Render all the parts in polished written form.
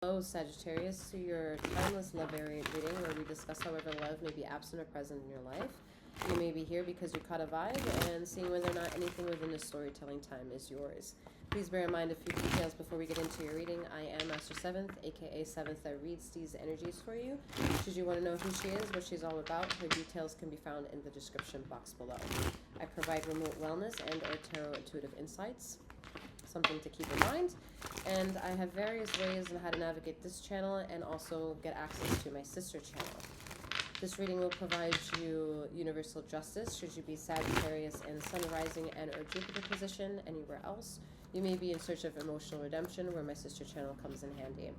Hello, Sagittarius, to your timeless love variant reading where we discuss however love may be absent or present in your life. You may be here because you caught a vibe and seeing whether or not anything within the storytelling time is yours. Please bear in mind a few details before we get into your reading. I am Master 7th, aka 7th, that reads these energies for you. Should you want to know who she is, what she's all about, her details can be found in the description box below. I provide remote wellness and or tarot intuitive insights. Something to keep in mind, and I have various ways on how to navigate this channel and also get access to my sister channel. This reading will provide you universal justice should you be Sagittarius in Sun rising and or Jupiter position anywhere else. You may be in search of emotional redemption where my sister channel comes in handy,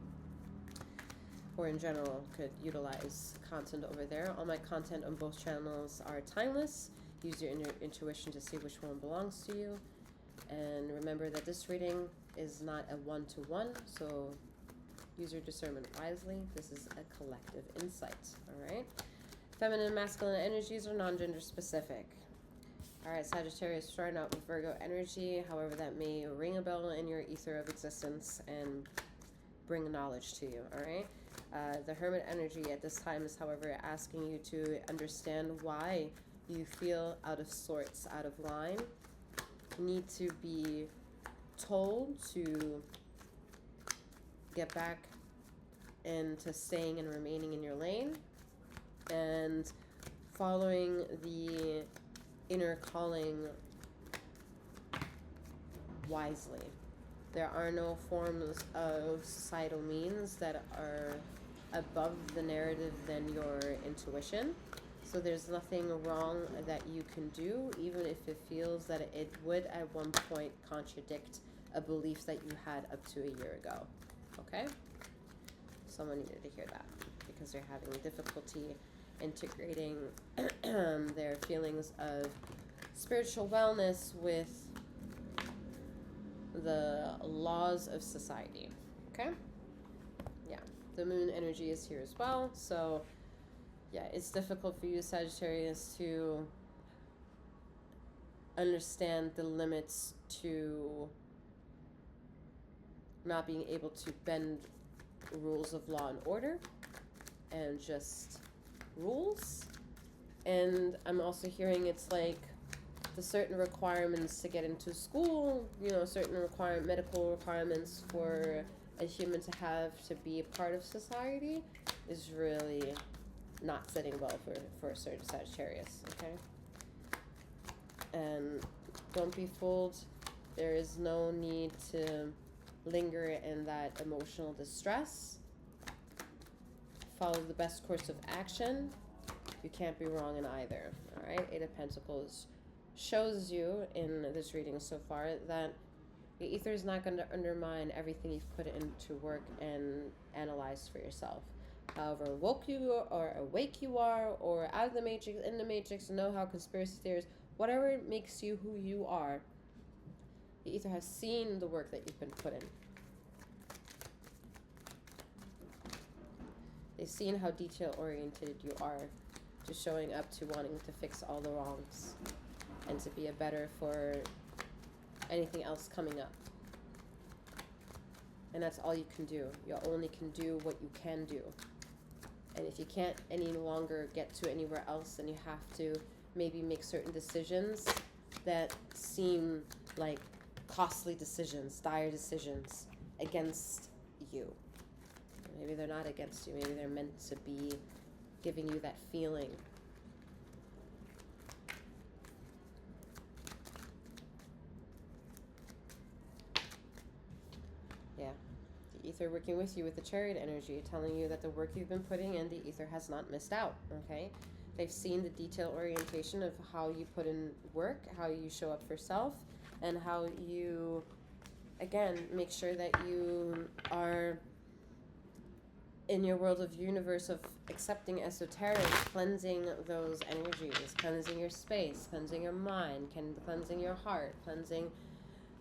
or in general could utilize content over there. All my content on both channels are timeless. Use your intuition to see which one belongs to you. And remember that this reading is not a one-to-one, so use your discernment wisely. This is a collective insight, all right? Feminine and masculine energies are non-gender specific. All right, Sagittarius, starting out with Virgo energy, however that may ring a bell in your ether of existence and bring knowledge to you, all right? The Hermit energy at this time is, however, asking you to understand why you feel out of sorts, out of line, need to be told to get back into staying and remaining in your lane and following the inner calling wisely. There are no forms of societal means that are above the narrative than your intuition. So there's nothing wrong that you can do, even if it feels that it would at one point contradict a belief that you had up to a year ago. Okay? Someone needed to hear that because they're having difficulty integrating their feelings of spiritual wellness with the laws of society. Okay? Yeah. The moon energy is here as well, so yeah, it's difficult for you, Sagittarius, to understand the limits to not being able to bend rules of law and order and just rules. And I'm also hearing it's like the certain requirements to get into school, you know, certain medical requirements for a human to have to be a part of society is really not sitting well for a certain Sagittarius, okay? And don't be fooled. There is no need to linger in that emotional distress. Follow the best course of action. You can't be wrong in either, all right? Eight of Pentacles shows you in this reading so far that the ether is not going to undermine everything you've put into work and analyzed for yourself. However woke you or awake you are, or out of the matrix, in the matrix, know how conspiracy theories, whatever makes you who you are, the ether has seen the work that you've been put in. They've seen how detail-oriented you are to showing up to wanting to fix all the wrongs and to be a better for anything else coming up. And that's all you can do. You only can do what you can do. And if you can't any longer get to anywhere else, then you have to maybe make certain decisions that seem like costly decisions, dire decisions against you. Maybe they're not against you. Maybe they're meant to be giving you that feeling. Yeah. The ether working with you with the Chariot energy, telling you that the work you've been putting in, the ether has not missed out, okay? They've seen the detail orientation of how you put in work, how you show up for self, and how you, again, make sure that you are in your world of universe of accepting esoteric, cleansing those energies, cleansing your space, cleansing your mind, cleansing your heart, cleansing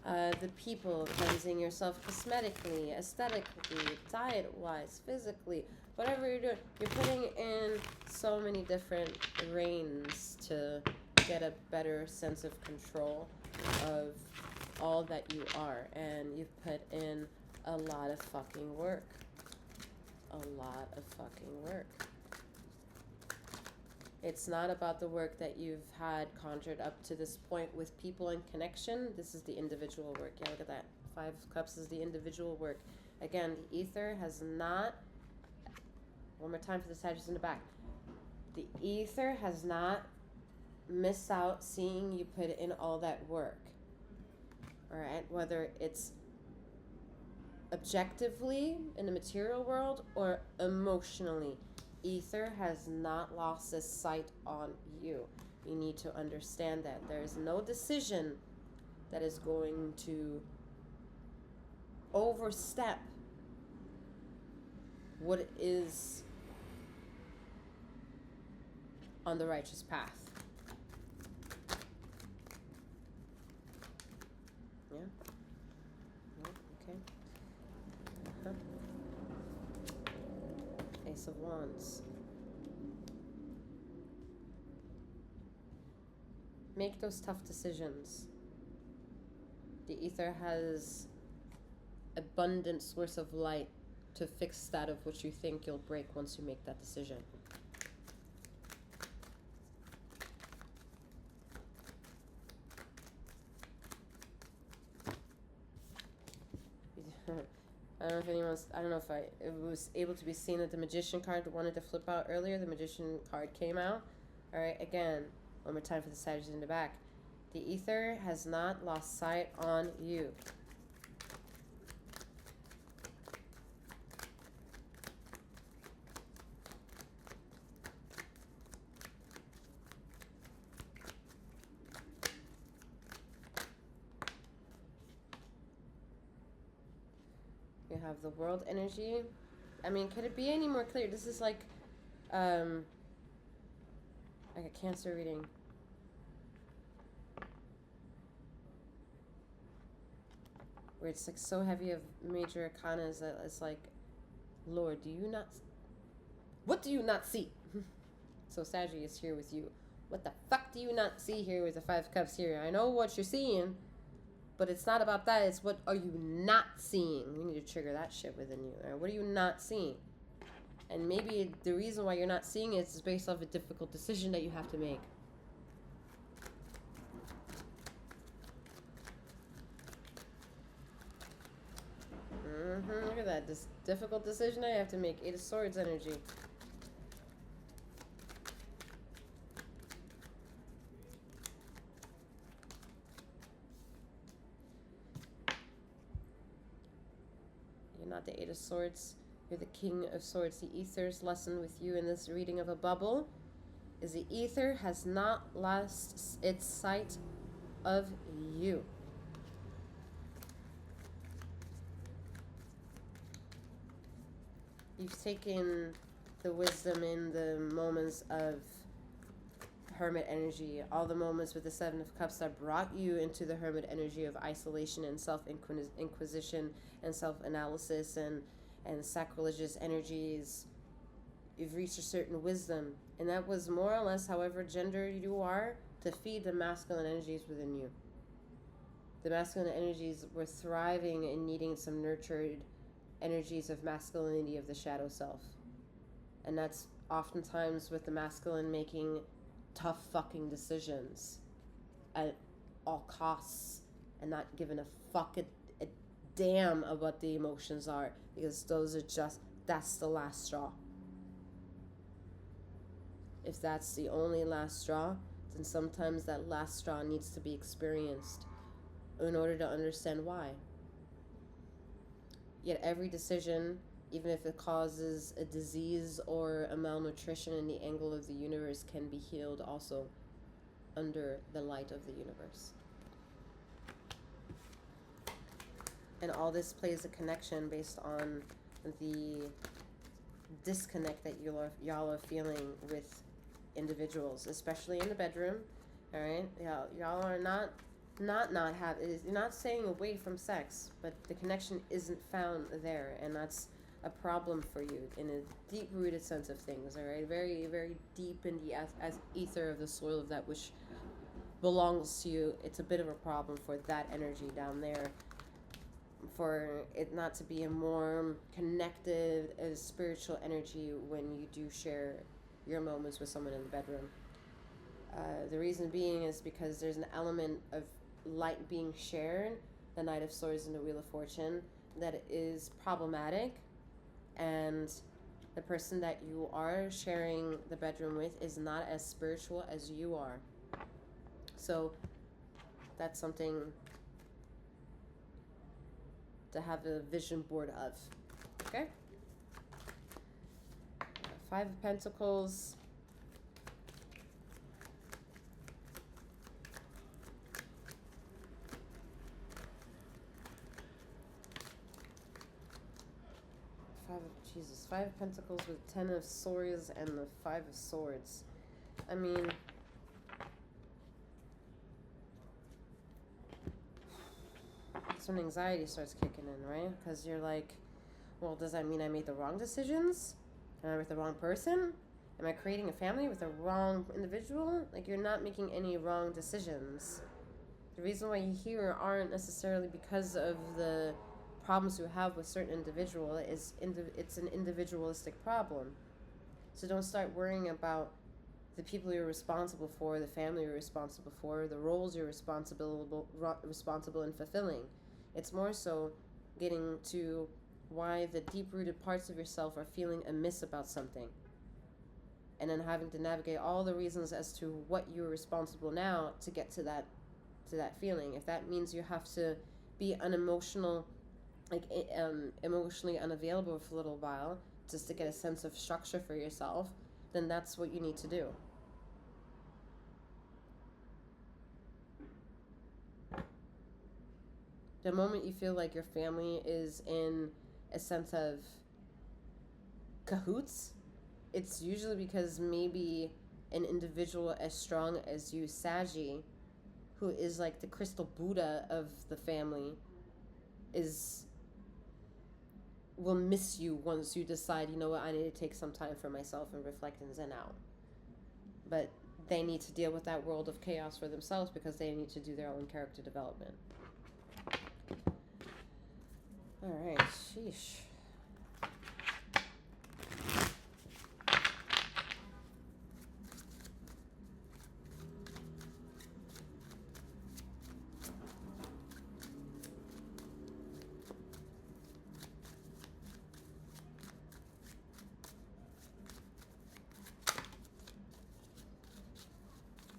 the people, cleansing yourself cosmetically, aesthetically, diet-wise, physically, whatever you're doing. You're putting in so many different reins to get a better sense of control of all that you are. And you've put in a lot of fucking work. a lot of fucking work. It's not about the work that you've had conjured up to this point with people and connection. This is the individual work. Yeah, look at that. 5 of Cups is the individual work. Again, the ether has not... One more time for the Sagittarius in the back. The ether has not missed out seeing you put in all that work. All right? Whether it's objectively in the material world or emotionally. Ether has not lost its sight on you. You need to understand that. There is no decision that is going to overstep what is on the righteous path. Yeah? Okay. Ace of Wands. Make those tough decisions. The ether has abundant source of light to fix that of which you think you'll break once you make that decision. I don't know if it was able to be seen that the Magician card wanted to flip out earlier. The Magician card came out. All right, again, one more time for the Sagittarius in the back. The ether has not lost sight on you. You have the world energy. I mean, could it be any more clear? This is like a Cancer reading. Where it's like so heavy of major arcanas that it's like, Lord, what do you not see? So Sagittarius is here with you. What the fuck do you not see here with the 5 of Cups here? I know what you're seeing, but it's not about that. It's what are you not seeing? We need to trigger that shit within you. Right? What are you not seeing? And maybe the reason why you're not seeing it is based off a difficult decision that you have to make. Look at that. This difficult decision I have to make. 8 of Swords energy. You're not the 8 of Swords. You're the King of Swords. The ether's lesson with you in this reading of a bubble is the ether has not lost its sight of you. You've taken the wisdom in the moments of hermit energy, all the moments with the 7 of Cups that brought you into the hermit energy of isolation and self-inquisition and self-analysis and sacrilegious energies. You've reached a certain wisdom, and that was more or less, however gendered you are, to feed the masculine energies within you. The masculine energies were thriving and needing some nurtured energies of masculinity of the shadow self. And that's oftentimes with the masculine making tough fucking decisions at all costs and not giving a damn of what the emotions are, because those are that's the last straw. If that's the only last straw, then sometimes that last straw needs to be experienced in order to understand why. Yet every decision, even if it causes a disease or a malnutrition in the angle of the universe, can be healed also under the light of the universe. And all this plays a connection based on the disconnect that y'all are feeling with individuals, especially in the bedroom. All right, y'all are not you're not staying away from sex, but the connection isn't found there, and that's a problem for you in a deep-rooted sense of things. All right, very, very deep in the as ether of the soil of that which belongs to you. It's a bit of a problem for that energy down there. for it not to be a more connected, spiritual energy when you do share your moments with someone in the bedroom. The reason being is because there's an element of light being shared, the Knight of Swords and the Wheel of Fortune, that is problematic, and the person that you are sharing the bedroom with is not as spiritual as you are. So that's something to have a vision board of. Okay? Five of Pentacles. Five of Pentacles with 10 of Swords and the 5 of Swords. I mean, that's when anxiety starts kicking in, right? Because you're like, well, does that mean I made the wrong decisions? Am I with the wrong person? Am I creating a family with the wrong individual? Like, you're not making any wrong decisions. The reason why you here aren't necessarily because of the problems you have with certain individual is it's an individualistic problem. So don't start worrying about the people you're responsible for, the family you're responsible for, the roles you're responsible in fulfilling. It's more so getting to why the deep-rooted parts of yourself are feeling amiss about something, and then having to navigate all the reasons as to what you're responsible now to get to that feeling. If that means you have to be unemotional, emotionally unavailable for a little while just to get a sense of structure for yourself, then that's what you need to do. The moment you feel like your family is in a sense of cahoots, it's usually because maybe an individual as strong as you, Saggy, who is like the crystal Buddha of the family, will miss you once you decide, you know what, I need to take some time for myself and reflect and zen out. But they need to deal with that world of chaos for themselves because they need to do their own character development. All right, sheesh.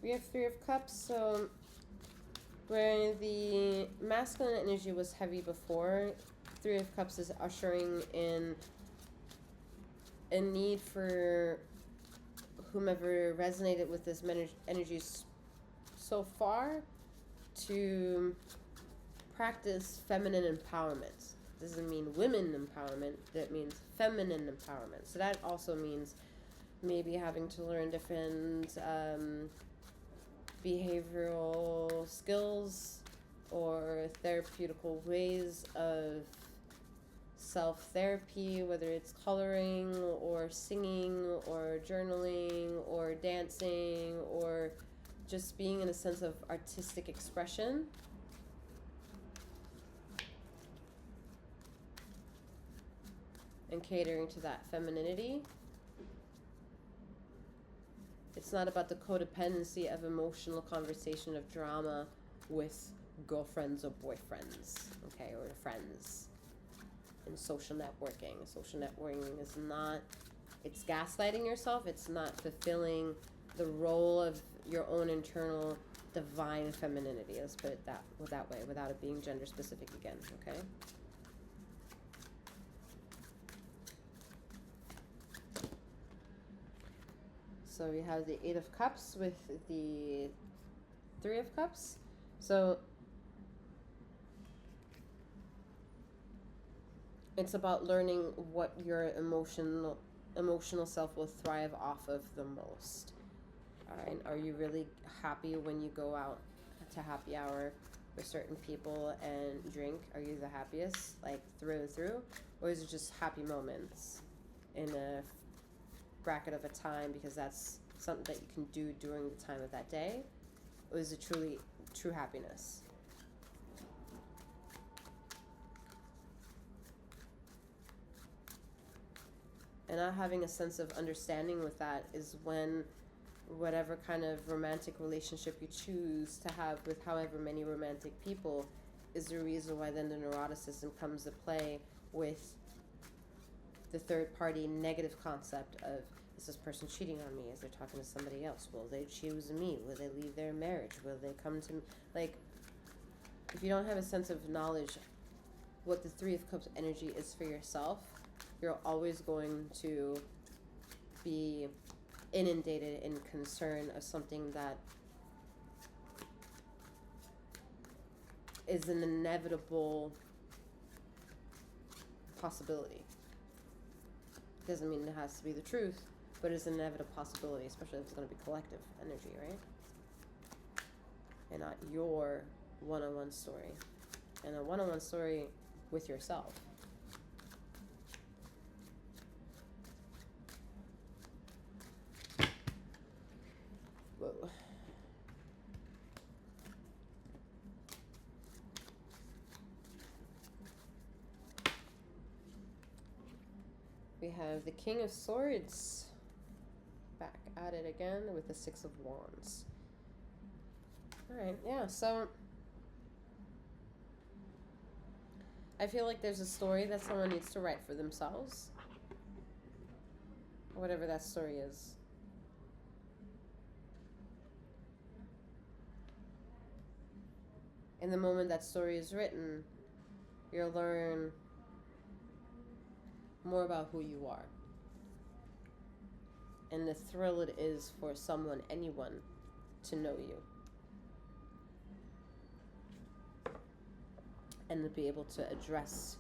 We have Three of Cups, so where the masculine energy was heavy before, Three of Cups is ushering in a need for whomever resonated with this energy so far to practice feminine empowerment. Doesn't mean women empowerment, that means feminine empowerment. So that also means maybe having to learn different behavioral skills or therapeutical ways of self-therapy, whether it's coloring or singing or journaling or dancing or just being in a sense of artistic expression. And catering to that femininity. It's not about the codependency of emotional conversation, of drama with girlfriends or boyfriends, okay, or friends. And social networking. Social networking is not, it's gaslighting yourself. It's not fulfilling the role of your own internal divine femininity. Let's put it that way, without it being gender specific again, okay? So we have the Eight of Cups with the Three of Cups. So it's about learning what your emotional self will thrive off of the most. All right, are you really happy when you go out to happy hour with certain people and drink? Are you the happiest, like through and through? Or is it just happy moments in a bracket of a time because that's something that you can do during the time of that day? Or is it truly true happiness? And not having a sense of understanding with that is when whatever kind of romantic relationship you choose to have with however many romantic people is the reason why then the neuroticism comes to play with the third party negative concept of, is this person cheating on me? Is they talking to somebody else? Will they choose me? Will they leave their marriage? Will they come to me? Like, if you don't have a sense of knowledge what the Three of Cups energy is for yourself, you're always going to be inundated in concern of something that is an inevitable possibility. Doesn't mean it has to be the truth, but it's an inevitable possibility, especially if it's going to be collective energy, right? And not your one-on-one story. And a one-on-one story with yourself. Whoa. We have the King of Swords back at it again with the Six of Wands. Alright, yeah, so I feel like there's a story that someone needs to write for themselves. Whatever that story is. In the moment that story is written, you'll learn more about who you are. And the thrill it is for someone, anyone, to know you. And to be able to address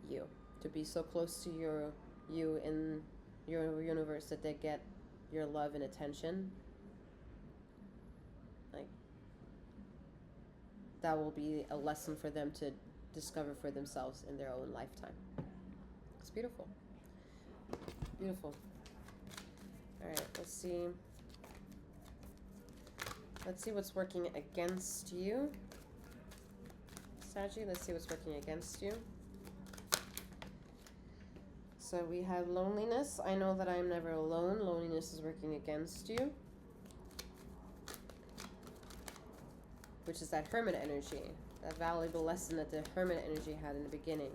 you. To be so close to you in your universe that they get your love and attention. Like, that will be a lesson for them to discover for themselves in their own lifetime. It's beautiful. Beautiful. Alright, let's see. Let's see what's working against you. Saggy, let's see what's working against you. So we have loneliness. I know that I am never alone. Loneliness is working against you. Which is that hermit energy. That valuable lesson that the hermit energy had in the beginning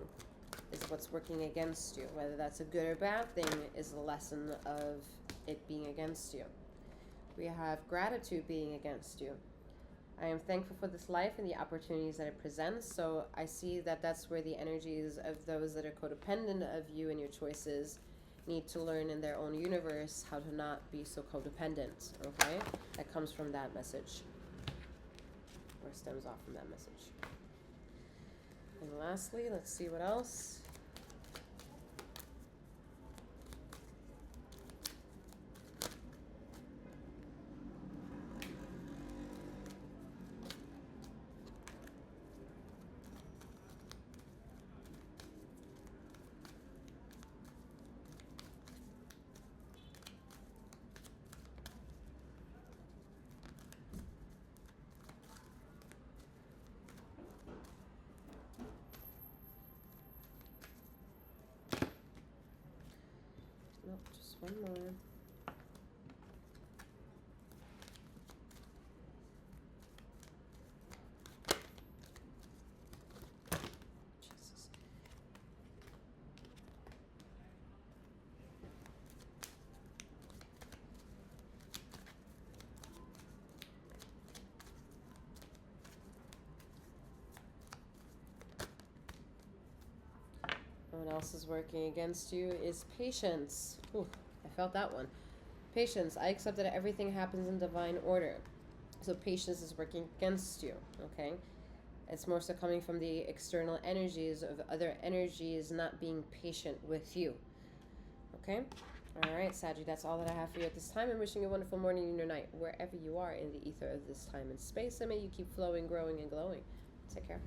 is what's working against you. Whether that's a good or bad thing is the lesson of it being against you. We have gratitude being against you. I am thankful for this life and the opportunities that it presents. So I see that that's where the energies of those that are codependent of you and your choices need to learn in their own universe how to not be so codependent, okay? That comes from that message, or stems off from that message. And lastly, let's see what else. Nope, just one more. Jesus. What else is working against you is patience. Ooh, I felt that one. Patience. I accept that everything happens in divine order. So patience is working against you, okay? It's more so coming from the external energies of other energies not being patient with you, okay? All right, Saggy, that's all that I have for you at this time. I'm wishing you a wonderful morning and your night, wherever you are in the ether of this time and space, and may you keep flowing, growing, and glowing. Take care.